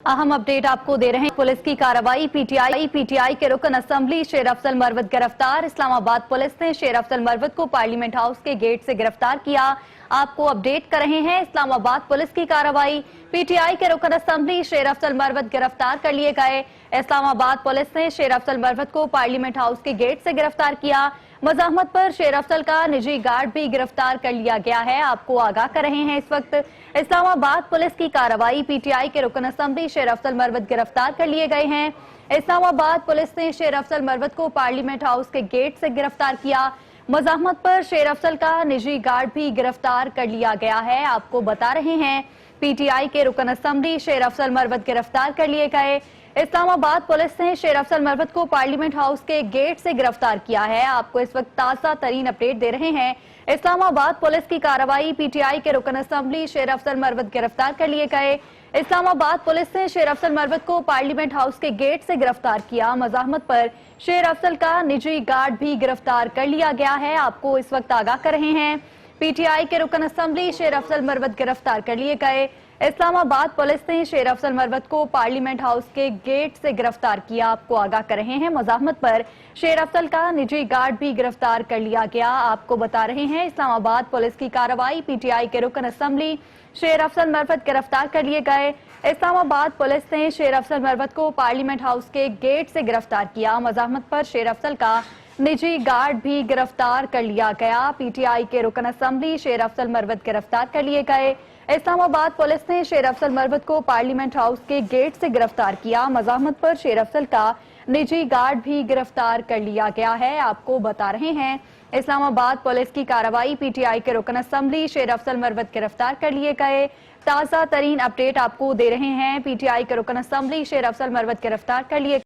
अहम अपडेट आपको दे रहे हैं। पुलिस की कार्रवाई। पीटीआई के रुकन असेंबली शेर अफजल मरवत गिरफ्तार। इस्लामाबाद पुलिस ने शेर अफजल मरवत को पार्लियामेंट हाउस के गेट से गिरफ्तार किया। आपको अपडेट कर रहे हैं। इस्लामाबाद पुलिस की कार्रवाई। पीटीआई के रुकन असेंबली शेर अफजल मरवत गिरफ्तार कर लिए गए। इस्लामाबाद पुलिस ने शेर अफजल मरवत को पार्लियामेंट हाउस के गेट से गिरफ्तार किया। मज़ाहमत पर शेर अफजल का निजी गार्ड भी गिरफ्तार कर लिया गया है। आपको आगाह कर रहे हैं। इस वक्त इस्लामाबाद पुलिस की कार्रवाई। पीटीआई के रुकन असेंबली शेर अफजल मरवत गिरफ्तार कर लिए गए हैं। इस्लामाबाद पुलिस ने शेर अफजल मरवत को पार्लियामेंट हाउस के गेट से गिरफ्तार किया। मज़ाहमत पर शेर अफजल का निजी गार्ड भी गिरफ्तार कर लिया गया है। आपको बता रहे हैं। पीटीआई के रुकन असेंबली शेर अफजल मरवत गिरफ्तार कर लिए गए। इस्लामाबाद पुलिस ने शेर अफजल मरवत को पार्लियामेंट हाउस के गेट से गिरफ्तार किया है। आपको इस वक्त ताजा तरीन अपडेट दे रहे हैं। इस्लामाबाद पुलिस की कार्रवाई। पीटीआई के रुकन असेंबली शेर अफजल मरवत गिरफ्तार कर लिए गए। इस्लामाबाद पुलिस ने शेर अफजल मरवत को पार्लियामेंट हाउस के गेट से गिरफ्तार किया। मज़ाहमत पर शेर अफजल का निजी गार्ड भी गिरफ्तार कर लिया गया है। आपको इस वक्त आगाह कर रहे हैं। पीटीआई के रुकन असेंबली शेर अफजल मरवत गिरफ्तार कर लिए गए। इस्लामाबाद पुलिस ने शेर अफजल मरवत को पार्लियामेंट हाउस के गेट से गिरफ्तार किया। आपको आगाह कर रहे हैं। मज़ाहमत पर शेर अफजल का निजी गार्ड भी गिरफ्तार कर लिया गया। आपको बता रहे हैं। इस्लामाबाद पुलिस की कार्रवाई। पीटीआई के रुकन असेंबली शेर अफजल मरवत गिरफ्तार कर लिए गए। इस्लामाबाद पुलिस ने शेर अफजल मरवत को पार्लियामेंट हाउस के गेट से गिरफ्तार किया। मज़ाहमत पर शेर अफजल का निजी गार्ड भी गिरफ्तार कर लिया गया। पीटीआई के रुकन असेंबली शेर अफजल मरवत गिरफ्तार कर लिए गए। इस्लामाबाद पुलिस ने शेर अफजल मरवत को पार्लियामेंट हाउस के गेट से गिरफ्तार किया। मज़ाहमत पर शेर अफजल का निजी गार्ड भी गिरफ्तार कर लिया गया है। आपको बता रहे हैं। इस्लामाबाद पुलिस की कार्रवाई। पीटीआई के रुकन असेंबली शेर अफजल मरवत गिरफ्तार कर लिए गए। ताजा तरीन अपडेट आपको दे रहे हैं। पीटीआई के रुकन असेंबली शेर अफजल मरवत गिरफ्तार कर लिए